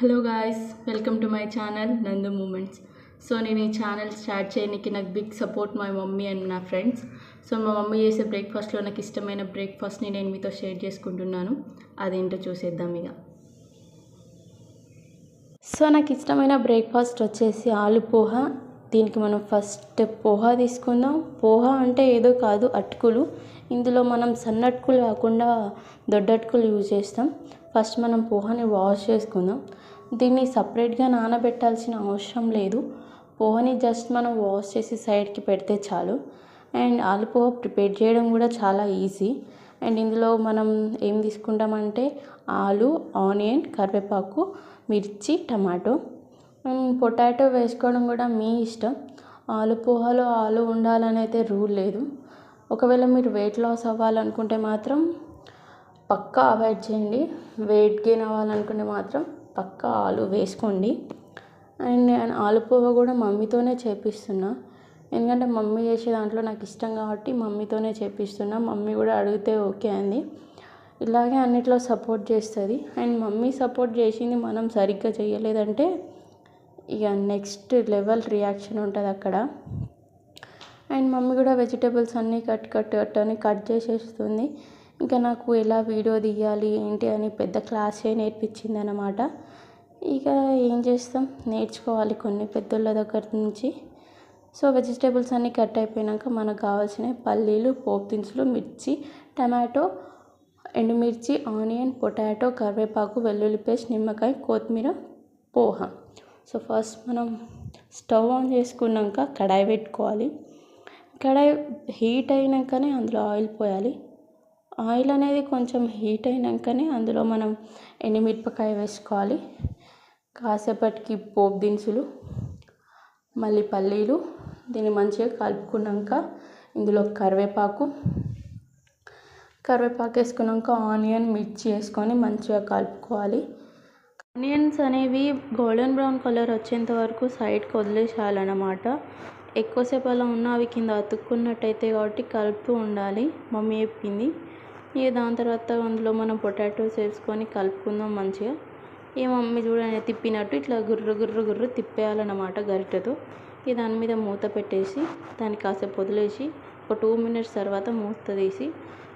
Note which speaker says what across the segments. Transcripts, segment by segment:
Speaker 1: Hello guys, welcome to my channel Nandu moments. So నేను ఈ channel start చేయడానికి నాకు big support my mummy and నా ఫ్రెండ్స్. సో మా మమ్మీ చేసే బ్రేక్ఫాస్ట్లో నాకు ఇష్టమైన బ్రేక్ఫాస్ట్ని నేను మీతో షేర్ చేసుకుంటున్నాను. అదేంటో చూసేద్దాం ఇక. సో నాకు ఇష్టమైన బ్రేక్ఫాస్ట్ వచ్చేసి ఆలు పోహా. దీనికి మనం ఫస్ట్ పోహా తీసుకుందాం. పోహా అంటే ఏదో కాదు, అటుకులు. ఇందులో మనం సన్న అటుకులు కాకుండా దొడ్డ అటుకులు యూజ్ చేస్తాం. ఫస్ట్ మనం పోహాని వాష్ చేసుకుందాం. దీన్ని సపరేట్గా నానబెట్టాల్సిన అవసరం లేదు. పోహాని జస్ట్ మనం వాష్ చేసి సైడ్కి పెడితే చాలు. అండ్ ఆలు పోహా ప్రిపేర్ చేయడం కూడా చాలా ఈజీ. అండ్ ఇందులో మనం ఏం తీసుకుంటామంటే ఆలు, ఆనియన్, కరివేపాకు, మిర్చి, టమాటో, పొటాటో వేసుకోవడం కూడా మీ ఇష్టం. ఆలు పోహాలో ఆలు ఉండాలని అయితే రూల్ లేదు. ఒకవేళ మీరు వెయిట్ లాస్ అవ్వాలనుకుంటే మాత్రం పక్కా అవాయిడ్ చేయండి. వెయిట్ గెయిన్ అవ్వాలనుకుంటే మాత్రం పక్కా ఆలు వేసుకోండి. అండ్ నేను ఆలు పోహా కూడా మమ్మీతోనే చేపిస్తున్నా. ఎందుకంటే మమ్మీ చేసే దాంట్లో నాకు ఇష్టం కాబట్టి మమ్మీతోనే చేపిస్తున్నా. మమ్మీ కూడా అడిగితే ఓకే అంది. ఇలాగే అన్నిట్లో సపోర్ట్ చేస్తుంది. అండ్ మమ్మీ సపోర్ట్ చేసింది మనం సరిగ్గా చేయలేదంటే ఇక నెక్స్ట్ లెవెల్ రియాక్షన్ ఉంటుంది అక్కడ. అండ్ మమ్మీ కూడా వెజిటేబుల్స్ అన్నీ కట్ చేసేస్తుంది. ఇంకా నాకు ఎలా వీడియో తీయాలి ఏంటి అని పెద్ద క్లాసే నేర్పించింది అన్నమాట. ఇక ఏం చేస్తాం, నేర్చుకోవాలి కొన్ని పెద్దోళ్ళ దగ్గర నుంచి. సో వెజిటేబుల్స్ అన్నీ కట్ అయిపోయాక మనకు కావాల్సిన పల్లీలు, పోపు దినుసులు, మిర్చి, టమాటో, ఎండుమిర్చి, ఆనియన్, పొటాటో, కరివేపాకు, వెల్లుల్లి పేస్ట్, నిమ్మకాయ, కొత్తిమీర, పోహా. సో ఫస్ట్ మనం స్టవ్ ఆన్ చేసుకున్నాక కడాయి పెట్టుకోవాలి. కడాయి హీట్ అయినాకనే అందులో ఆయిల్ పోయాలి. ఆయిల్ అనేది కొంచెం హీట్ అయినాకనే అందులో మనం ఎండుమిరపకాయ వేసుకోవాలి. కాసేపటికి పోపు దినుసులు, మళ్ళీ పల్లీలు. దీన్ని మంచిగా కలుపుకున్నాక ఇందులో కరివేపాకు వేసుకున్నాక ఆనియన్, మిర్చి వేసుకొని మంచిగా కలుపుకోవాలి. ఆనియన్స్ అనేవి గోల్డెన్ బ్రౌన్ కలర్ వచ్చేంత వరకు సైడ్కి వదిలేసేయాలన్నమాట. ఎక్కువసేపు అలా ఉన్న అవి కింద అతుక్కున్నట్టయితే కాబట్టి కలుపుతూ ఉండాలి, మమ్మీ చెప్పింది. ఇక దాని తర్వాత అందులో మనం పొటాటోస్ వేసుకొని కలుపుకుందాం మంచిగా. ఈ మమ్మీ చూడండి తిప్పినట్టు ఇట్లా గుర్రు తిప్పేయాలన్నమాట గరిటెతో. ఇక దాని మీద మూత పెట్టేసి దాన్ని కాసేపు వదిలేసి ఒక 2 minutes తర్వాత మూత తీసి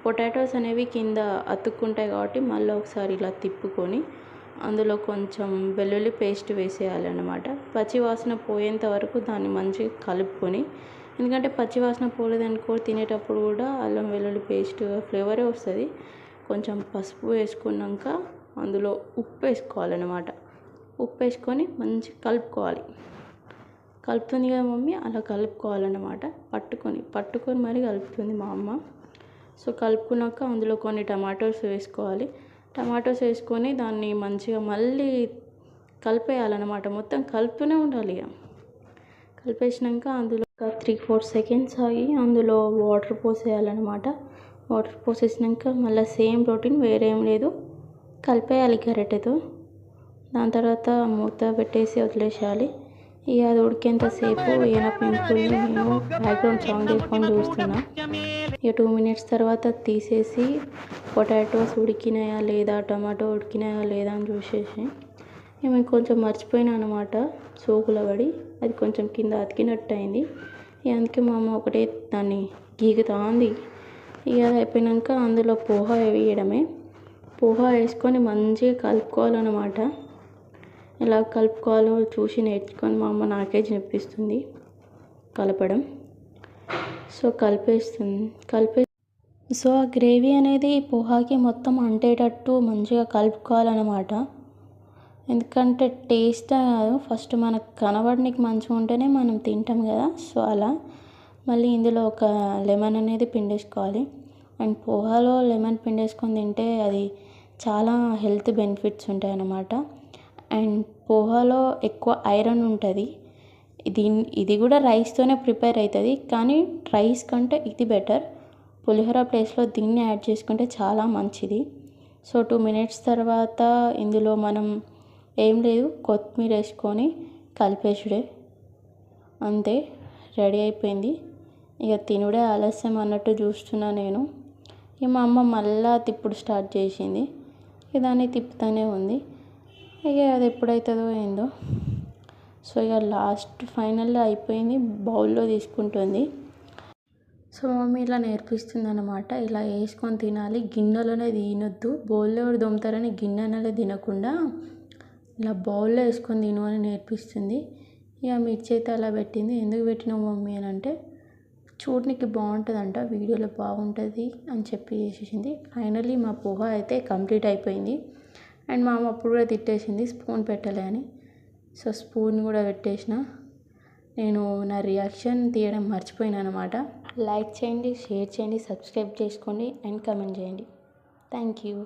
Speaker 1: పొటాటోస్ అనేవి కింద అతుక్కుంటాయి కాబట్టి మళ్ళీ ఒకసారి ఇలా తిప్పుకొని అందులో కొంచెం వెల్లుల్లి పేస్ట్ వేసేయాలన్నమాట. పచ్చివాసన పోయేంత వరకు దాన్ని మంచిగా కలుపుకొని, ఎందుకంటే పచ్చివాసన పోలేదనుకో తినేటప్పుడు కూడా అల్లం వెల్లుల్లి పేస్ట్ ఫ్లేవరే వస్తుంది. కొంచెం పసుపు వేసుకున్నాక అందులో ఉప్పు వేసుకోవాలన్నమాట. ఉప్పు వేసుకొని మంచిగా కలుపుతుంది కదా మమ్మీ, అలా కలుపుకోవాలన్నమాట. పట్టుకొని మరీ కలుపుతుంది మా అమ్మ. సో కలుపుకున్నాక అందులో కొన్ని టమాటోస్ వేసుకోవాలి. టమాటోస్ వేసుకొని దాన్ని మంచిగా మళ్ళీ కలిపేయాలన్నమాట. మొత్తం కలుపుతూనే ఉండాలి. ఇక కలిపేసినాక అందులో ఒక 3-4 seconds ఆగి అందులో వాటర్ పోసేయాలన్నమాట. వాటర్ పోసేసినాక మళ్ళీ సేమ్ రొటీన్, వేరే ఏం లేదు, కలిపేయాలి గరిటెతో. దాని తర్వాత మూత పెట్టేసి వదిలేసేయాలి. ఇక అది ఉడికేంతసేపు ఈయన పింపుల్ని నేను బ్యాక్గ్రౌండ్ సాంగ్ చేసుకొని చూస్తున్నా. ఇక 2 minutes తర్వాత తీసేసి పొటాటోస్ ఉడికినాయా లేదా, టమాటో ఉడికినాయా లేదా అని చూసేసి మేము కొంచెం మర్చిపోయినా అనమాట. సోకులో పడి అది కొంచెం కింద అతికినట్టు అయింది. ఇక అందుకే మా అమ్మ ఒకటే దాన్ని గీగుతా ఉంది. ఇక అది అయిపోయాక అందులో పోహా వేయడమే. పోహా వేసుకొని మంచిగా కలుపుకోవాలన్నమాట. ఎలా కలుపుకోవాలో చూసి నేర్చుకొని మా అమ్మ నాకే చెప్పిస్తుంది కలపడం. సో సో ఆ గ్రేవీ అనేది పోహాకి మొత్తం అంటేటట్టు మంచిగా కలుపుకోవాలన్నమాట. ఎందుకంటే టేస్ట్ కాదు, ఫస్ట్ మనకు కనబడడానికి మంచిగా ఉంటేనే మనం తింటాం కదా. సో అలా మళ్ళీ ఇందులో ఒక లెమన్ అనేది పిండేసుకోవాలి. అండ్ పోహాలో లెమన్ పిండేసుకొని తింటే అది చాలా హెల్త్ బెనిఫిట్స్ ఉంటాయి అన్నమాట. అండ్ పోహాలో ఎక్కువ ఐరన్ ఉంటుంది. ఇది కూడా రైస్తోనే ప్రిపేర్ అవుతుంది, కానీ రైస్ కంటే ఇది బెటర్. పులిహోర ప్లేస్లో దీన్ని యాడ్ చేసుకుంటే చాలా మంచిది. సో 2 minutes తర్వాత ఇందులో మనం ఏం లేదు, కొత్తిమీర వేసుకొని కలిపేసుడే, అంతే, రెడీ అయిపోయింది. ఇక తినుడే ఆలస్యం అన్నట్టు చూస్తున్నా నేను. ఇక మా అమ్మ మళ్ళా తిప్పుడు స్టార్ట్ చేసింది. ఇక దాన్ని తిప్పుతూనే ఉంది. ఇక అది ఎప్పుడవుతుందో ఏందో. సో ఇక లాస్ట్ ఫైనల్లో అయిపోయింది, బౌల్లో తీసుకుంటుంది. సో మమ్మీ ఇలా నేర్పిస్తుంది అనమాట, ఇలా వేసుకొని తినాలి, గిన్నెలోనే తినొద్దు, బౌల్లో ఎవరు దొమ్ముతారని గిన్నెలో తినకుండా ఇలా బౌల్లో వేసుకొని తిను అని నేర్పిస్తుంది. ఇక మిర్చి అయితే అలా పెట్టింది. ఎందుకు పెట్టినావు మమ్మీ అని అంటే చూడడానికి బాగుంటుందంట, వీడియోలో బాగుంటుంది అని చెప్పి చేసేసింది. ఫైనల్లీ మా పోహా అయితే కంప్లీట్ అయిపోయింది. అండ్ మా అమ్మ అప్పుడు కూడా తిట్టేసింది స్పూన్ పెట్టలే అని. సో స్పూన్ కూడా పెట్టేసిన. నేను నా రియాక్షన్ తీయడం మర్చిపోయినా అనమాట. లైక్ చేయండి, షేర్ చేయండి, సబ్స్క్రైబ్ చేసుకోండి అండ్ కామెంట్ చేయండి. Thank you.